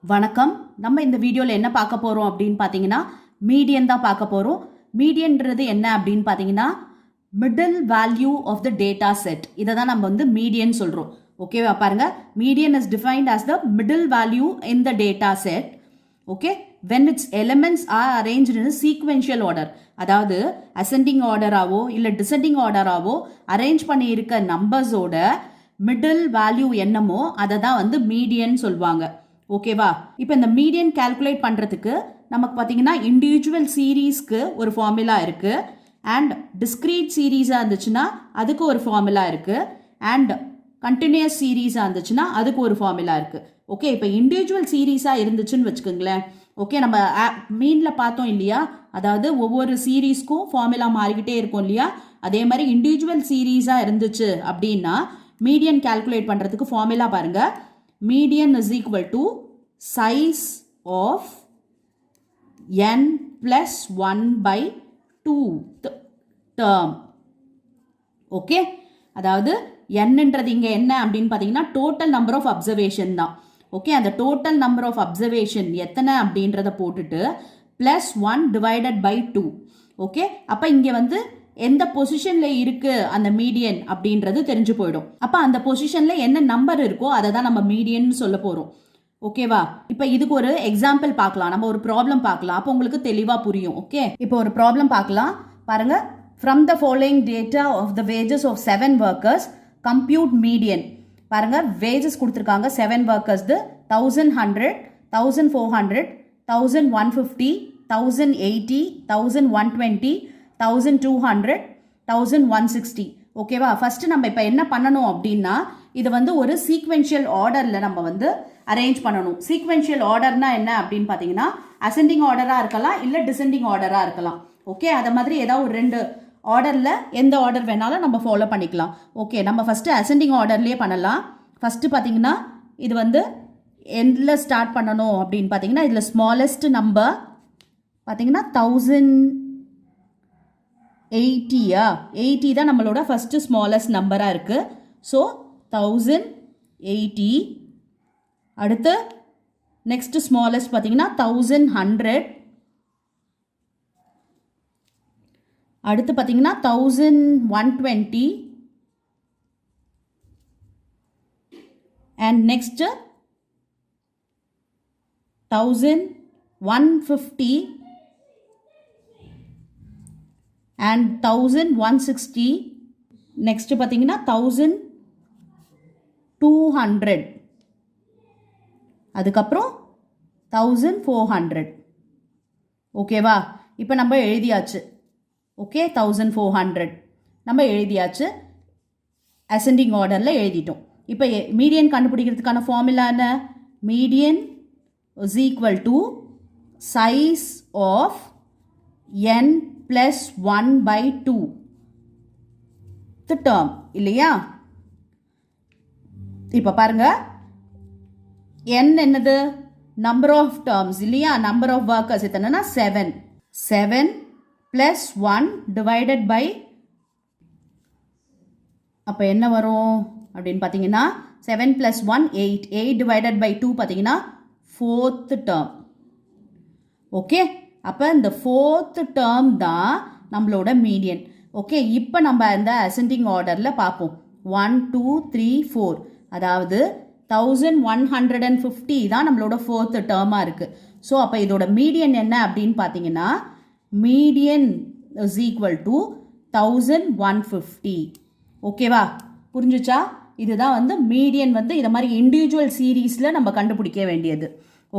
வணக்கம். நம்ம இந்த வீடியோவில் என்ன பார்க்க போகிறோம் அப்படின்னு பார்த்தீங்கன்னா மீடியன் தான் பார்க்க போகிறோம். மீடியன்றது என்ன அப்படின்னு பார்த்தீங்கன்னா middle value of the data set. இதை தான் நம்ம வந்து மீடியன் சொல்கிறோம். ஓகேவா? பாருங்க, median is defined as the middle value in the data set. Okay, when its elements are arranged in a sequential order. அதாவது அசெண்டிங் ஆர்டராவோ இல்லை டிசெண்டிங் ஆர்டராவோ அரேஞ்ச் பண்ணி இருக்க நம்பர்ஸோட மிடில் வேல்யூ என்னமோ அதை தான் வந்து மீடியன் சொல்லுவாங்க. ஓகேவா? இப்போ இந்த மீடியன் கால்குலேட் பண்ணுறதுக்கு நமக்கு பார்த்தீங்கன்னா இண்டிவிஜுவல் சீரீஸ்க்கு ஒரு ஃபார்முலா இருக்குது, அண்ட் டிஸ்க்ரீட் சீரீஸாக இருந்துச்சுன்னா அதுக்கு ஒரு ஃபார்முலா இருக்குது, அண்ட் கண்டினியூஸ் சீரீஸாக இருந்துச்சுன்னா அதுக்கு ஒரு ஃபார்முலா இருக்குது. ஓகே, இப்போ இண்டிவிஜுவல் சீரீஸாக இருந்துச்சுன்னு வச்சுக்கோங்களேன். ஓகே, நம்ம மீனில் பார்த்தோம் இல்லையா, அதாவது ஒவ்வொரு சீரீஸ்க்கும் ஃபார்முலா மாறிக்கிட்டே இருக்கும் இல்லையா, அதே மாதிரி இண்டிவிஜுவல் சீரீஸாக இருந்துச்சு அப்படின்னா மீடியன் கால்குலேட் பண்ணுறதுக்கு ஃபார்முலா பாருங்கள். Median is equal to size of n plus 1 by 2th term. Okay, அதாவது என்னன்றது இங்கே என்ன அப்படின்னு பார்த்தீங்கன்னா டோட்டல் நம்பர் ஆஃப் அப்சர்வேஷன் தான். ஓகே, அந்த டோட்டல் நம்பர் ஆஃப் அப்சர்வேஷன் எத்தனை அப்படின்றத போட்டுட்டு ப்ளஸ் 1 டிவைடட் பை 2. ஓகே, அப்போ இங்கே வந்து எந்த பொசிஷனில் இருக்குது அந்த மீடியன் அப்படின்றது தெரிஞ்சு போயிடும். அப்போ அந்த பொசிஷனில் என்ன நம்பர் இருக்கோ அதை தான் நம்ம மீடியன் சொல்ல போகிறோம். ஓகேவா? இப்போ இதுக்கு ஒரு எக்ஸாம்பிள் பார்க்கலாம், நம்ம ஒரு ப்ராப்ளம் பார்க்கலாம், அப்போ உங்களுக்கு தெளிவாக புரியும். ஓகே, இப்போ ஒரு ப்ராப்ளம் பார்க்கலாம். பாருங்க, from the following data of the wages of 7 workers compute median. பாருங்க, வேஜஸ் கொடுத்துருக்காங்க 7 workers 1100, 1400, 1150, 1080, 1120, 1200, 1160. ஓகேவா? ஃபர்ஸ்ட் நம்ம இப்போ என்ன பண்ணணும் அப்படின்னா இது வந்து ஒரு சீக்வென்ஷியல் ஆர்டரில் நம்ம வந்து அரேஞ்ச் பண்ணணும். சீக்வென்ஷியல் ஆர்டர்னா என்ன அப்படின்னு பார்த்தீங்கன்னா அசெண்டிங் ஆர்டராக இருக்கலாம், இல்லை டிசெண்டிங் ஆர்டராக இருக்கலாம். ஓகே, அதை மாதிரி ஏதாவது ஒரு 2 ஆர்டரில் எந்த ஆர்டர் வேணாலும் நம்ம ஃபாலோ பண்ணிக்கலாம். ஓகே, நம்ம ஃபஸ்ட்டு அசெண்டிங் ஆர்டர்லேயே பண்ணலாம். ஃபஸ்ட்டு பார்த்தீங்கன்னா இது வந்து எண்டில் ஸ்டார்ட் பண்ணணும் அப்படின்னு பார்த்தீங்கன்னா இதில் ஸ்மாலஸ்ட் நம்பர் பார்த்தீங்கன்னா 1080. 80 தான் நம்மளோட ஃபஸ்ட்டு ஸ்மாலஸ்ட் நம்பராக இருக்குது. ஸோ 1080. அடுத்து நெக்ஸ்ட் ஸ்மாலஸ்ட் பார்த்தீங்கன்னா 1100. அடுத்து பார்த்தீங்கன்னா 1120. And next 1150 and 1160. நெக்ஸ்ட் பார்த்தீங்கன்னா 1200. அதுக்கப்புறம் 1400. ஓகேவா? இப்போ நம்ம எழுதியாச்சு. ஓகே, 1400 நம்ம எழுதியாச்சு, அசெண்டிங் ஆர்டரில் எழுதிட்டோம். இப்போ மீடியன் கண்டுபிடிக்கிறதுக்கான ஃபார்முலா என்ன? Median is equal to size of n plus 1 by 2 the term இல்லையா? இப்போ பாருங்க, n என்னது? நம்பர் ஆஃப் டேர்ம்ஸ் இல்லையா? நம்பர் ஆஃப் ஒர்க்கர்ஸ் எத்தனைனா 7. 7 plus 1 divided by, அப்போ என்ன வரும் அப்படின்னு பார்த்தீங்கன்னா 7 plus 1 8. 8 divided by 2 பார்த்தீங்கன்னா 4th term. ஓகே, அப்போ இந்த 4th term தான் நம்மளோட மீடியன். ஓகே, இப்போ நம்ம இந்த அசெண்டிங் ஆர்டரில் பார்ப்போம். 1 2 3 4, அதாவது 1150 தான் நம்மளோட 4th டேர்மாக இருக்குது. ஸோ அப்போ இதோட மீடியன் என்ன அப்படின்னு பார்த்தீங்கன்னா மீடியன் இஸ் ஈக்குவல் டு 1150. ஓகேவா? புரிஞ்சுச்சா? இதுதான் வந்து மீடியன் வந்து இதை மாதிரி இண்டிவிஜுவல் சீரீஸில் நம்ம கண்டுபிடிக்க வேண்டியது.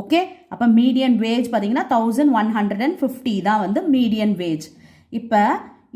ஓகே, அப்போ மீடியன் வேஜ் பார்த்தீங்கன்னா 1150 தான் வந்து மீடியன் வேஜ். இப்போ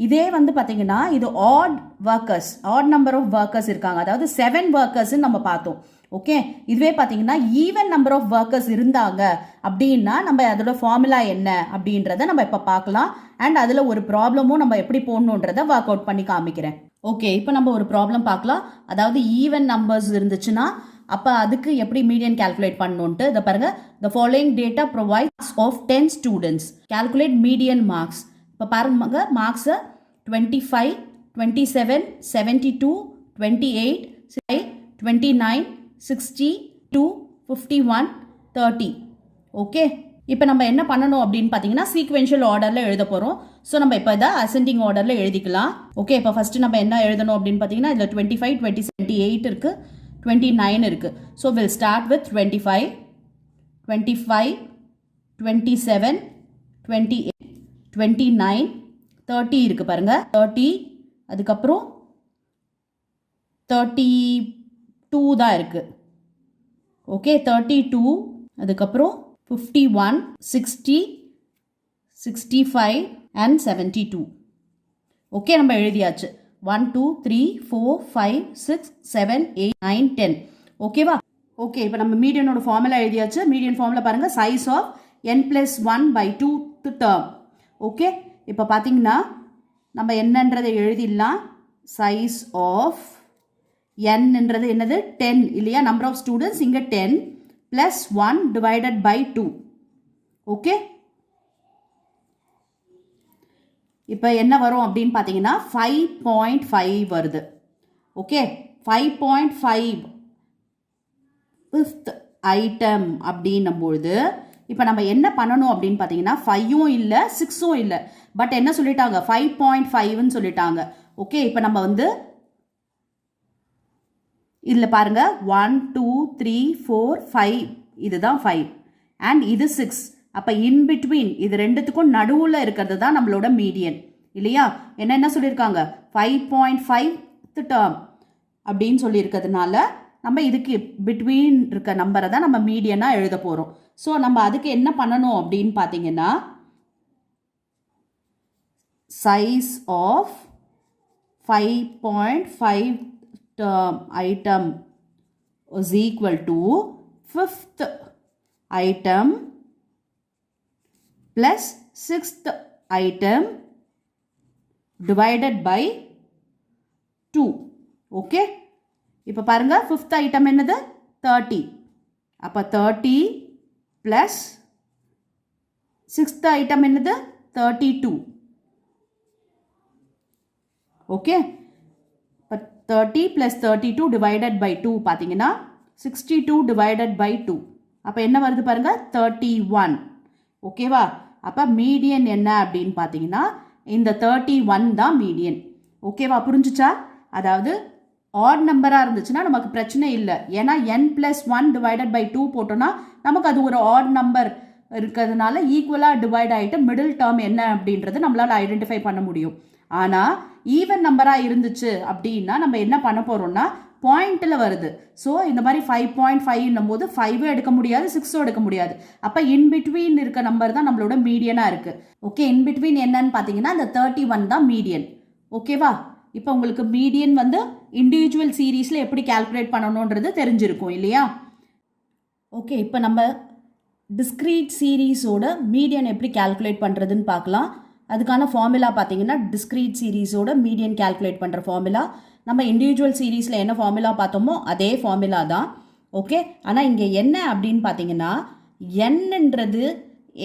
இதே வந்து பார்த்தீங்கன்னா இது odd workers, odd number of workers இருக்காங்க, அதாவது 7 workersன்னு நம்ம பார்த்தோம். ஓகே, இதுவே பார்த்தீங்கன்னா ஈவன் நம்பர் ஆஃப் ஒர்க்கர்ஸ் இருந்தாங்க அப்படின்னா நம்ம அதோட ஃபார்முலா என்ன அப்படின்றத நம்ம இப்போ பார்க்கலாம். அண்ட் அதில் ஒரு ப்ராப்ளமும் நம்ம எப்படி போடணுன்றதை ஒர்க் அவுட் பண்ணி காமிக்கிறேன். ஓகே, இப்போ நம்ம ஒரு ப்ராப்ளம் பார்க்கலாம். அதாவது ஈவன் நம்பர்ஸ் இருந்துச்சுன்னா அப்போ அதுக்கு எப்படி மீடியன் கால்குலேட் பண்ணணுன்ட்டு இதை பாருங்க. The following data provides of 10 students. Calculate median marks. இப்போ பாருங்க, மார்க்ஸை 25, 27, 72, 28, 29, 60, 2, 51, 30. ஓகே, இப்போ நம்ம என்ன பண்ணணும் அப்படின்னு பார்த்தீங்கன்னா சீக்வென்ஷியல் ஆர்டரில் எழுத போகிறோம். ஸோ நம்ம இப்போ இதை அசெண்டிங் ஆர்டரில் எழுதிக்கலாம். ஓகே, இப்போ ஃபஸ்ட்டு நம்ம என்ன எழுதணும் அப்படின்னு பார்த்தீங்கன்னா இதில் 25, 28 இருக்குது, 29 இருக்குது. ஸோ வில் ஸ்டார்ட் வித் 25, 27, 28, 29, 30 இருக்குது பாருங்கள். 30, அதுக்கப்புறம் 32 தான் இருக்குது. ஓகே, 32, அதுக்கப்புறம் 51, 60, 65 அண்ட் 72. ஓகே, நம்ம எழுதியாச்சு. 1, 2, 3, 4, 5, 6, 7, 8, 9, 10. ஓகேவா? ஓகே, இப்போ நம்ம மீடியனோட ஃபார்முலா எழுதியாச்சு. மீடியன் ஃபார்முலா பாருங்கள், size of n+1/2 term. Okay, இப்போ பார்த்தீங்கன்னா நம்ம என்னன்றதை எழுதிடலாம். சைஸ் ஆஃப் nன்றது என்னது 10 இல்லையா? நம்பர் ஆஃப் ஸ்டூடெண்ட்ஸ் இங்கே 10 + 1 divided by 2. ஓகே, இப்போ என்ன வரும் அப்படின்னு பார்த்தீங்கன்னா 5.5 வருது. ஓகே, 5.5 ஃபிஃப்த் ஐட்டம் அப்படின்னும்பொழுது இப்போ நம்ம என்ன பண்ணணும் அப்படின்னு பார்த்தீங்கன்னா 5ம் இல்லை 6ம் இல்லை, பட் என்ன சொல்லிட்டாங்க 5.5ன்னு சொல்லிட்டாங்க. ஓகே, இப்போ நம்ம வந்து இதில் பாருங்க 1, 2, 3, 4, 5 இதுதான் 5 அண்ட் இது 6. அப்போ இன்பிட்வீன் இது ரெண்டுத்துக்கும் நடுவில் இருக்கிறது தான் நம்மளோட மீடியன் இல்லையா? என்ன சொல்லியிருக்காங்க 5.5 டேர்ம் அப்படின்னு சொல்லியிருக்கிறதுனால நம்ம இதுக்கு பிட்வீன் இருக்க நம்பரை தான் நம்ம மீடியனாக எழுத போகிறோம். ஸோ நம்ம அதுக்கு என்ன பண்ணணும் அப்படின்னு பார்த்தீங்கன்னா size of 5.5 term item is equal to fifth item plus sixth item divided by 2. Okay, இப்போ பாருங்க fifth item என்னது 30. அப்போ 30 plus sixth item என்னது 32. ஓகே, 30 plus 32 divided by 2 பார்த்தீங்கன்னா 62 divided by 2. அப்போ என்ன வருது பாருங்க 31. ஓகேவா? அப்போ மீடியன் என்ன அப்படின்னு பார்த்தீங்கன்னா இந்த 31 தான் மீடியன். ஓகேவா? புரிஞ்சுச்சா? அதாவது ஆட் நம்பராக இருந்துச்சுன்னா நமக்கு பிரச்சனை இல்லை. ஏன்னா n+1 divided by 2 போட்டோன்னா நமக்கு அது ஒரு ஆட் நம்பர் இருக்கிறதுனால ஈக்குவலாக டிவைட் ஆகிட்டு மிடில் டேர்ம் என்ன அப்படின்றது நம்மளால் ஐடென்டிஃபை பண்ண முடியும். ஆனால் ஈவன் நம்பராக இருந்துச்சு அப்படின்னா நம்ம என்ன பண்ண போகிறோம்னா பாயிண்டில் வருது. ஸோ இந்த மாதிரி 5.5 போது 5 எடுக்க முடியாது, 6 எடுக்க முடியாது. அப்போ இன்பிட்வீன் இருக்க நம்பர் தான் நம்மளோட மீடியனாக இருக்குது. ஓகே, இன்பிட்வீன் என்னன்னு பார்த்தீங்கன்னா இந்த 31 தான் மீடியன். ஓகேவா? இப்போ உங்களுக்கு மீடியன் வந்து இண்டிவிஜுவல் சீரீஸில் எப்படி கால்குலேட் பண்ணணுன்றது தெரிஞ்சிருக்கும் இல்லையா? ஓகே, இப்போ நம்ம டிஸ்க்ரீட் சீரீஸோட மீடியன் எப்படி கால்குலேட் பண்ணுறதுன்னு பார்க்கலாம். அதுக்கான ஃபார்முலா பார்த்தீங்கன்னா டிஸ்க்ரீட் சீரீஸோட மீடியன் கால்குலேட் பண்ணுற ஃபார்முலா நம்ம இண்டிவிஜுவல் சீரீஸில் என்ன ஃபார்முலா பார்த்தோமோ அதே ஃபார்முலா தான். ஓகே, ஆனால் இங்கே என்ன அப்படின்னு பார்த்தீங்கன்னா என்னன்றது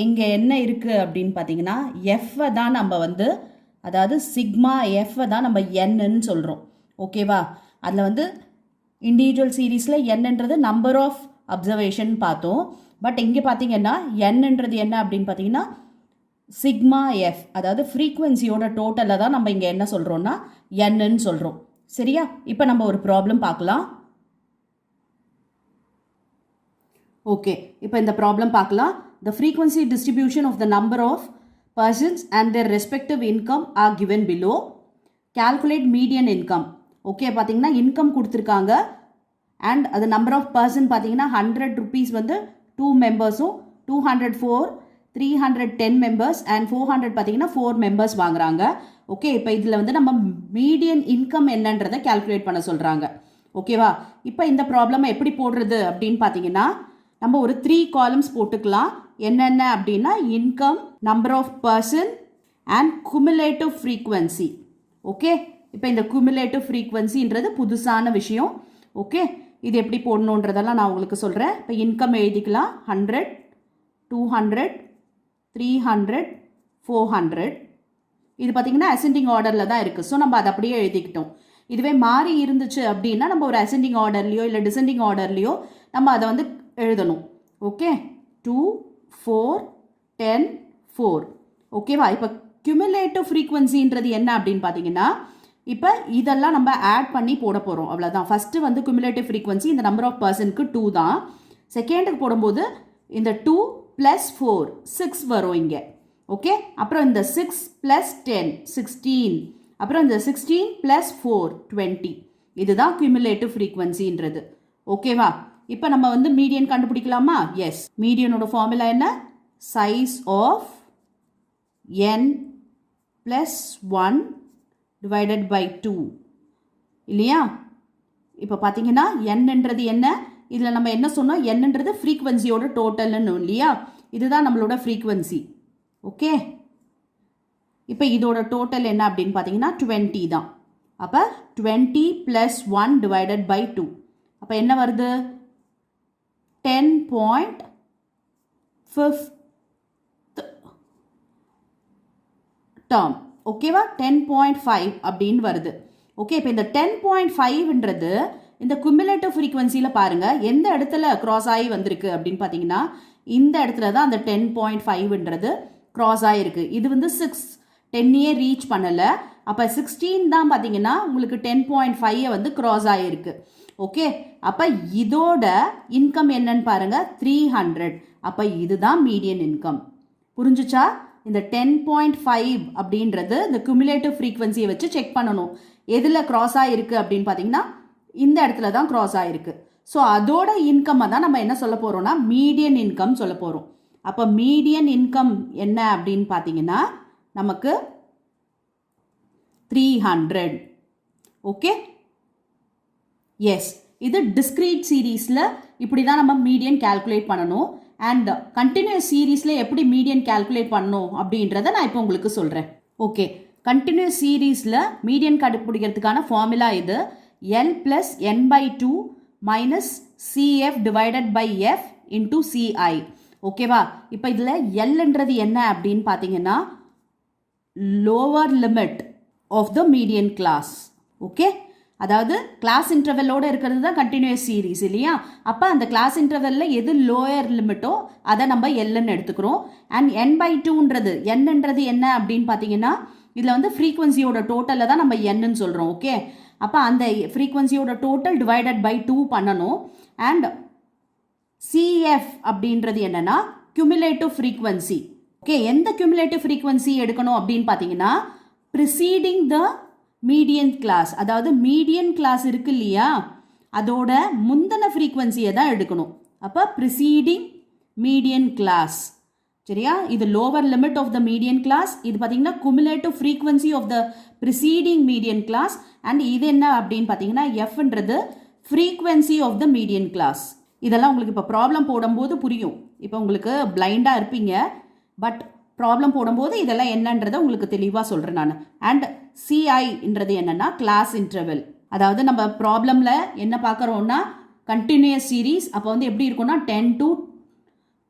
இங்கே என்ன இருக்குது அப்படின்னு பார்த்தீங்கன்னா எஃப்பை தான் நம்ம வந்து அதாவது சிக்மா எஃப்பை தான் நம்ம என்னன்னு சொல்கிறோம். ஓகேவா? அதில் வந்து இண்டிவிஜுவல் சீரீஸில் என்னன்றது நம்பர் ஆஃப் அப்சர்வேஷன் பார்த்தோம். பட் இங்கே பார்த்தீங்கன்னா என்னன்றது என்ன அப்படின்னு பார்த்தீங்கன்னா சிக்மா எஃப், அதாவது ஃப்ரீக்குவென்சியோட டோட்டலில் தான் நம்ம இங்கே என்ன சொல்கிறோன்னா என்னன்னு சொல்கிறோம். சரியா? இப்போ நம்ம ஒரு ப்ராப்ளம் பார்க்கலாம். ஓகே, இப்போ இந்த ப்ராப்ளம் பார்க்கலாம். The frequency distribution of the number of persons and their respective income are given below. Calculate median income. Okay, பார்த்தீங்கன்னா இன்கம் கொடுத்துருக்காங்க அண்ட் அது நம்பர் ஆஃப் பர்சன் பார்த்தீங்கன்னா 100 rupees வந்து 2 மெம்பர்ஸும் 204 310 மெம்பர்ஸ் அண்ட் 400 பார்த்தீங்கன்னா 4 மெம்பர்ஸ் வாங்குறாங்க. ஓகே, இப்போ இதில் வந்து நம்ம மீடியன் இன்கம் என்னன்றதை கால்குலேட் பண்ண சொல்கிறாங்க. ஓகேவா? இப்போ இந்த ப்ராப்ளமை எப்படி போடுறது அப்படின்னு பார்த்தீங்கன்னா நம்ம ஒரு 3 காலம்ஸ் போட்டுக்கலாம். என்னென்ன அப்படின்னா income, number of person and cumulative frequency. Okay, இப்போ இந்த குமுலேட்டிவ் ஃப்ரீக்வன்சின்றது புதுசான விஷயம். ஓகே, இது எப்படி போடணுன்றதெல்லாம் நான் உங்களுக்கு சொல்கிறேன். இப்போ இன்கம் எழுதிக்கலாம் 100, 200, 300, 400. இது பார்த்திங்கன்னா அசெண்டிங் ஆர்டரில் தான் இருக்குது. ஸோ நம்ம அதை அப்படியே எழுதிக்கிட்டோம். இதுவே மாறி இருந்துச்சு அப்படின்னா நம்ம ஒரு அசெண்டிங் ஆர்டர்லையோ இல்லை டிசெண்டிங் ஆர்டர்லையோ நம்ம அதை வந்து எழுதணும். ஓகே 2 4 10 4 ஓகேவா. இப்போ cumulative frequencyன்றது என்ன அப்படின்னு பார்த்தீங்கன்னா இப்போ இதெல்லாம் நம்ம ஆட் பண்ணி போட போகிறோம் அவ்வளோதான். ஃபஸ்ட்டு வந்து cumulative frequency இந்த நம்பர் ஆஃப் பர்சனுக்கு 2 தான். செகண்டுக்கு போடும்போது இந்த 2 + 4 6 வரும் இங்கே. ஓகே, அப்புறம் இந்த 6 + 10 16, அப்புறம் இந்த 16 + 4 20. இதுதான் cumulative frequencyன்றது. ஓகேவா. இப்போ நம்ம வந்து மீடியன் கண்டுபிடிக்கலாமா? எஸ், மீடியனோட ஃபார்முலா என்ன? Size of n + 1 divided by 2 இல்லையா. இப்போ பார்த்தீங்கன்னா என்னன்றது என்ன, இதில் நம்ம என்ன சொன்னோம், என்னன்றது ஃப்ரீக்வன்சியோட டோட்டல்னு இல்லையா. இதுதான் நம்மளோட ஃப்ரீக்வன்சி. ஓகே, இப்போ இதோட டோட்டல் என்ன அப்படின்னு பார்த்தீங்கன்னா 20 தான். அப்போ 20 + 1 divided by 2 அப்போ என்ன வருது? 10.5 டேர்ம். ஓகேவா, 10.5 அப்படின்னு வருது. ஓகே, இப்போ இந்த 10.5ன்றது இந்த குமுலேட்டிவ் ஃப்ரீக்வன்சியில் பாருங்கள் எந்த இடத்துல க்ராஸ் ஆகி வந்திருக்கு அப்படின்னு பார்த்தீங்கன்னா இந்த இடத்துல தான் அந்த 10.5ன்றது க்ராஸ் ஆகிருக்கு. இது வந்து 10 ரீச் பண்ணலை. அப்போ 16 தான் பார்த்தீங்கன்னா உங்களுக்கு 10.5 வந்து க்ராஸ் ஆகிருக்கு. ஓகே, அப்போ இதோட இன்கம் என்னன்னு பாருங்கள் 300. அப்போ இதுதான் மீடியன் இன்கம். புரிஞ்சுச்சா? இந்த 10.5 அப்படின்றது இந்த குமுலேட்டிவ் ஃப்ரீக்வன்சியை வச்சு செக் பண்ணணும் எதில் க்ராஸ் ஆகிருக்கு அப்படின்னு பார்த்தீங்கன்னா இந்த இடத்துல தான் க்ராஸ் ஆகிருக்கு. ஸோ அதோட இன்கம்மை தான் நம்ம என்ன சொல்ல போகிறோம்னா மீடியன் இன்கம் சொல்ல போகிறோம். அப்போ மீடியன் இன்கம் என்ன அப்படின்னு பார்த்தீங்கன்னா நமக்கு 300. ஓகே, எஸ், இது டிஸ்க்ரீட் சீரீஸில் இப்படி தான் நம்ம மீடியன் கால்குலேட் பண்ணணும். அண்ட் கண்டினியூஸ் சீரீஸில் எப்படி மீடியன் கால்குலேட் பண்ணணும் அப்படின்றத நான் இப்போ உங்களுக்கு சொல்கிறேன். ஓகே, கண்டினியூஸ் சீரீஸில் மீடியன் கண்டுபிடிக்கிறதுக்கான ஃபார்முலா இது L + n/2 - CF divided by F into CI. ஓகேவா. இப்போ இதில் Lன்றது என்ன அப்படின்னு பார்த்தீங்கன்னா lower limit of the median class. Okay, அதாவது கிளாஸ் இன்டர்வெல்லோடு இருக்கிறது தான் கண்டினியூஸ் சீரீஸ் இல்லையா. அப்போ அந்த கிளாஸ் இன்டர்வெல்லில் எது லோயர் லிமிட்டோ அதை நம்ம எல்லுன்னு எடுத்துக்கிறோம். அண்ட் n/2ன்றது என்னன்றது என்ன அப்படின்னு பார்த்தீங்கன்னா இதில் வந்து ஃப்ரீக்வன்சியோட டோட்டலில் தான் நம்ம என்னன்னு சொல்கிறோம். ஓகே, அப்போ அந்த ஃப்ரீக்வன்சியோட டோட்டல் டிவைடட் பை 2 பண்ணணும். அண்ட் CF அப்படின்றது என்னன்னா cumulative frequency. ஓகே, எந்த cumulative frequency எடுக்கணும் அப்படின்னு பார்த்தீங்கன்னா preceding the மீடியன் கிளாஸ், அதாவது மீடியன் கிளாஸ் இருக்கு இல்லையா அதோட முந்தின ஃப்ரீக்வன்சியை தான் எடுக்கணும். அப்போ ப்ரிசீடிங் மீடியன் கிளாஸ். சரியா, இது lower limit of the median class. இது பார்த்தீங்கன்னா cumulative frequency of the preceding median class. And இது என்ன அப்படின்னு பார்த்தீங்கன்னா எஃப்ன்றது frequency of the median class. இதெல்லாம் உங்களுக்கு இப்போ ப்ராப்ளம் போடும்போது புரியும். இப்போ உங்களுக்கு பிளைண்டாக இருப்பீங்க, பட் ப்ராப்ளம் போடும்போது இதெல்லாம் என்னன்றதை உங்களுக்கு தெளிவாக சொல்கிறேன் நான். அண்ட் சிஐன்றது என்னென்னா கிளாஸ் இன்டர்வெல். அதாவது நம்ம ப்ராப்ளமில் என்ன பார்க்குறோன்னா கண்டினியூஸ் சீரீஸ். அப்போ வந்து எப்படி இருக்கும்னா 10 to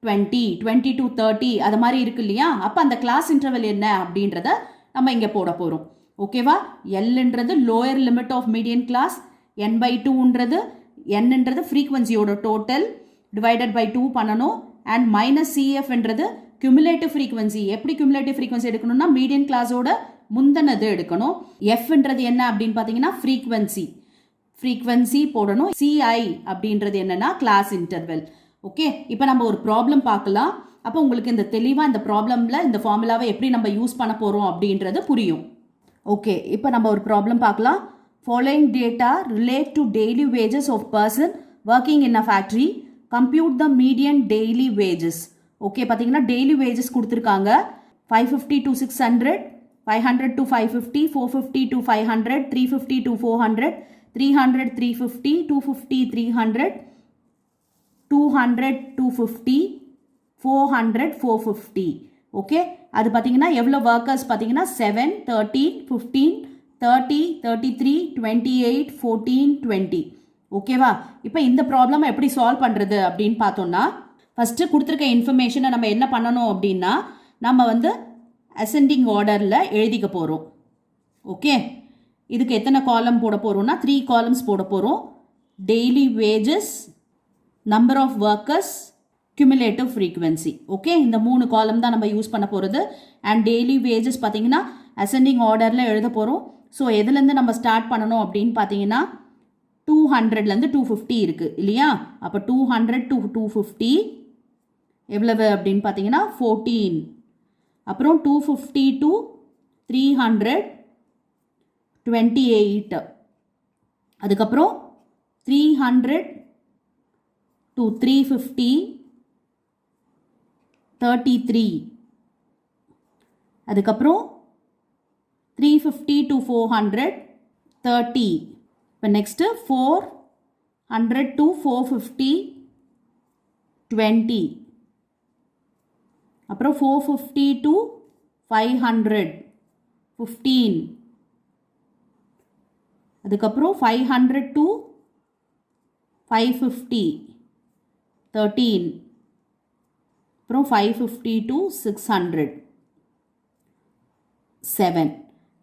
20, 20 to 30 அது மாதிரி இருக்கு இல்லையா. அப்போ அந்த கிளாஸ் இன்டர்வெல் என்ன அப்படின்றத நம்ம இங்கே போட போகிறோம். ஓகேவா. எல்ன்றது lower limit of median class, n/2ன்றது என்னன்றது ஃப்ரீக்வன்சியோட டோட்டல் டிவைடட் பை 2 பண்ணணும். அண்ட் -CFன்றது cumulative frequency. எப்படி cumulative frequency எடுக்கணும்னா மீடியன் கிளாஸோட முந்தினது எடுக்கணும். எஃப்ன்றது என்ன அப்படின்னு பார்த்தீங்கன்னா ஃப்ரீக்வன்சி போடணும். CI அப்படின்றது என்னன்னா கிளாஸ் இன்டர்வெல். ஓகே, இப்போ நம்ம ஒரு ப்ராப்ளம் பார்க்கலாம். அப்போ உங்களுக்கு இந்த தெளிவாக இந்த ப்ராப்ளமில் இந்த ஃபார்முலாவை எப்படி நம்ம யூஸ் பண்ண போகிறோம் அப்படின்றது புரியும். ஓகே, இப்போ நம்ம ஒரு ப்ராப்ளம் பார்க்கலாம். Following data relate to daily wages of person working in a factory. Compute the median daily wages. Okay, பார்த்தீங்கன்னா டெய்லி வேஜஸ் கொடுத்துருக்காங்க. 550 to 600, 500 to 550, 450 to 500, 350 to 400, 300 350, 250 300, 200 250, 400 450. Okay, அது பார்த்தீங்கன்னா எவ்வளோ ஒர்க்கர்ஸ் பார்த்தீங்கன்னா 7, 13, 15, 30, 33, 28, 14, 20. ஓகேவா. இப்போ இந்த ப்ராப்ளம் எப்படி சால்வ் பண்ணுறது அப்படின்னு பார்த்தோம்னா ஃபஸ்ட்டு கொடுத்துருக்க இன்ஃபர்மேஷனை நம்ம என்ன பண்ணணும் அப்படின்னா நம்ம வந்து அசெண்டிங் ஆர்டரில் எழுதிக்க போகிறோம். ஓகே, இதுக்கு எத்தனை காலம் போட போகிறோம்னா 3 காலம்ஸ் போட போகிறோம். Daily wages, number of workers, cumulative frequency. Okay, இந்த 3 காலம் தான் நம்ம யூஸ் பண்ண போகிறது. அண்ட் டெய்லி வேஜஸ் பார்த்தீங்கன்னா அசெண்டிங் ஆர்டரில் எழுத போகிறோம். ஸோ எதுலேருந்து நம்ம ஸ்டார்ட் பண்ணணும் அப்படின்னு பார்த்தீங்கன்னா 200லேருந்து 250 இருக்குது இல்லையா? அப்போ 200 to 250 எவ்வளவு அப்படின்னு பார்த்தீங்கன்னா 14. அப்புறம் 250 to 300 28. அதுக்கப்புறம் 300 to 350 33. அதுக்கப்புறம் 350 to 400 30. இப்போ நெக்ஸ்ட்டு 400 to 450 20. அப்புறம் 450 to 500 15. அதுக்கப்புறம் 500 to 550 13. அப்புறம் 550 to 600 7.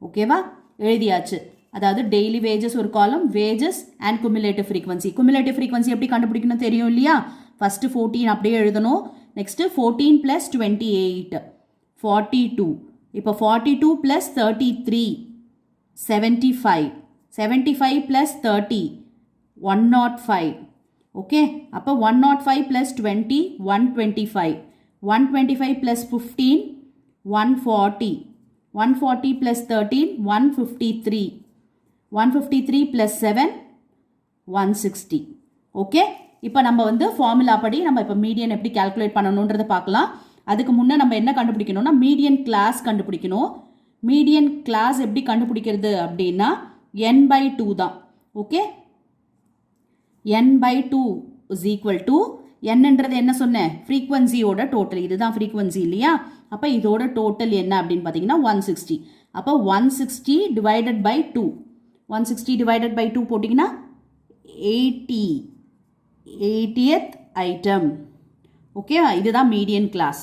ஓகேவா? எழுதியாச்சு. அதாவது டெய்லி வேஜஸ் ஒரு காலம், wages and cumulative frequency. Cumulative frequency எப்படி கண்டுபிடிக்கணும் தெரியும் இல்லையா? ஃபஸ்ட்டு 14 அப்படியே எழுதணும். நெக்ஸ்ட்டு 14 + 28 42. இப்போ 42 + 33 75. 75 + 30 105. ஓகே, அப்போ 105 + 20 125. 125 + 15 140. 140 + 13 153. 153 + 7 160. ஓகே, இப்போ நம்ம வந்து ஃபார்முலா படி நம்ம இப்போ மீடியன் எப்படி கால்குலேட் பண்ணணுன்றதை பார்க்கலாம். அதுக்கு முன்னே நம்ம என்ன கண்டுபிடிக்கணும்னா மீடியன் கிளாஸ் கண்டுபிடிக்கணும். மீடியன் கிளாஸ் எப்படி கண்டுபிடிக்கிறது அப்படின்னா n/2 தான். ஓகே, n/2 = என்னன்றது என்ன சொன்னேன்? ஃப்ரீக்வன்சியோட டோட்டல். இதுதான் ஃப்ரீக்வன்சி இல்லையா? அப்போ இதோட டோட்டல் என்ன அப்படின்னு பார்த்தீங்கன்னா 160. அப்போ 160 டிவைடட் பை 2. 160 டிவைடட் பை 2 போட்டிங்கன்னா 80th ஐட்டம். ஓகே, இதுதான் மீடியன் கிளாஸ்.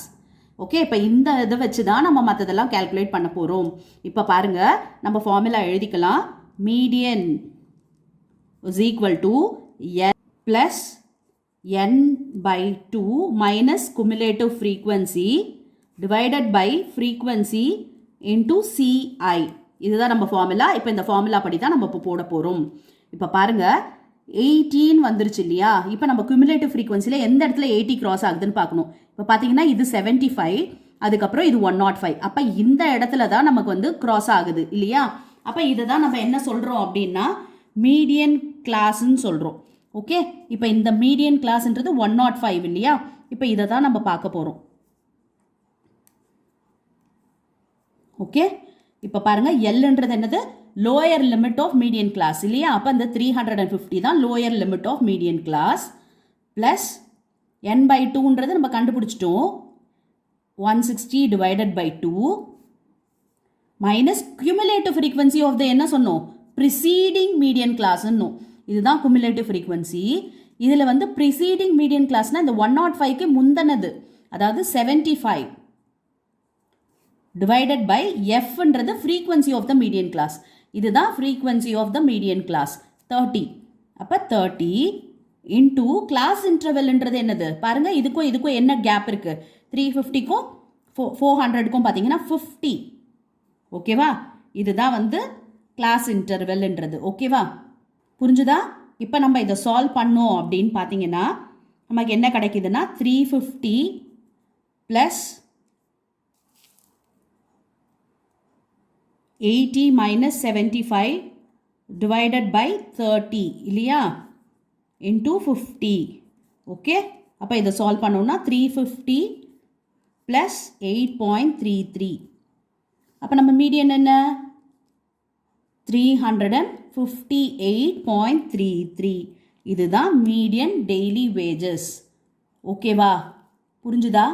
ஓகே, இப்போ இந்த இதை வச்சு தான் நம்ம மற்றதெல்லாம் கால்குலேட் பண்ண போகிறோம். இப்போ பாருங்கள், நம்ம ஃபார்முலா எழுதிக்கலாம். Median = n + n/2 minus cumulative frequency divided by frequency into CI. இதுதான் நம்ம ஃபார்முலா. இப்போ இந்த ஃபார்முலா படி தான் நம்ம இப்போ போட போகிறோம். இப்போ பாருங்கள், 18 வந்துருச்சு இல்லையா? இப்போ நம்ம cumulative frequencyல எந்த இடத்துல 80 கிராஸ் ஆகுதுன்னு பார்க்கணும். இப்போ பார்த்தீங்கன்னா இது 75, அதுக்கப்புறம் இது 105. அப்போ இந்த இடத்துல தான் நமக்கு வந்து கிராஸ் ஆகுது இல்லையா? அப்போ இதை தான் நம்ம என்ன சொல்கிறோம் அப்படின்னா மீடியன் கிளாஸ்ன்னு சொல்கிறோம். ஓகே, இப்போ இந்த மீடியன் கிளாஸ்ன்றது 105 இல்லையா? இப்போ இதை தான் நம்ம பார்க்க போகிறோம். ஓகே, இப்போ பாருங்கள், எல்ன்றது என்னது? Lower limit of median class இல்லையா? அப்போ இந்த 350 தான் lower limit of median class. Plus n/2ன்றது நம்ம கண்டுபிடிச்சிட்டோம். 160 divided by 2 minus cumulative frequency of the என்ன சொன்னோம்? ப்ரிசீடிங் மீடியன் கிளாஸ்ன்னு. இதுதான் cumulative frequency. இதில் வந்து ப்ரிசீடிங் மீடியன் கிளாஸ்னால் இந்த 105க்கு முந்தினது, அதாவது 75 டிவைடட் பை எஃப்ன்றது frequency of the median class. இதுதான் frequency of the median class 30. அப்போ 30 இன்டூ கிளாஸ் இன்டர்வெல்ன்றது என்னது? பாருங்கள், இதுக்கும் என்ன கேப் இருக்குது? 350க்கும் 400க்கும் பார்த்தீங்கன்னா 50. ஓகேவா? இதுதான் வந்து கிளாஸ் இன்டர்வெல்ன்றது. ஓகேவா? புரிஞ்சுதா? இப்போ நம்ம இதை சால்வ் பண்ணோம் அப்படின்னு பார்த்தீங்கன்னா நமக்கு என்ன கிடைக்குதுன்னா 350 ப்ளஸ் 80 மைனஸ் 75 டிவைடட் பை 30 இல்லையா? இன்டூ 50. ஓகே, அப்போ இதை சால்வ் பண்ணோம்னா 350 ப்ளஸ் 8.33. அப்போ நம்ம மீடியன் என்ன? 358.33. இதுதான் மீடியன் டெய்லி வேஜஸ். ஓகேவா? புரிஞ்சுதா?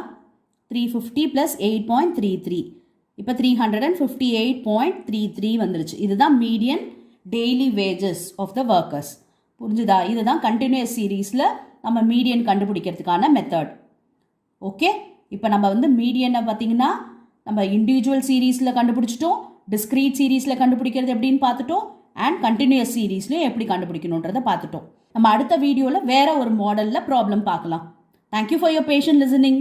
350 ப்ளஸ் 8.33. இப்போ 358.33 வந்துருச்சு. இதுதான் median daily wages of the workers. புரிஞ்சுதா? இதுதான் கண்டினியூஸ் சீரீஸில் நம்ம மீடியன் கண்டுபிடிக்கிறதுக்கான மெத்தட். ஓகே, இப்போ நம்ம வந்து மீடியனை பார்த்தீங்கன்னா நம்ம இண்டிவிஜுவல் சீரீஸில் கண்டுபிடிச்சிட்டோம், டிஸ்க்ரீட் சீரீஸில் கண்டுபிடிக்கிறது எப்படின்னு பார்த்துட்டோம், அண்ட் கண்டினியூஸ் சீரீஸ்லையும் எப்படி கண்டுபிடிக்கணுன்றதை பார்த்துட்டோம். நம்ம அடுத்த வீடியோவில் வேறு ஒரு மாடலில் ப்ராப்ளம் பார்க்கலாம். Thank you for your patience listening.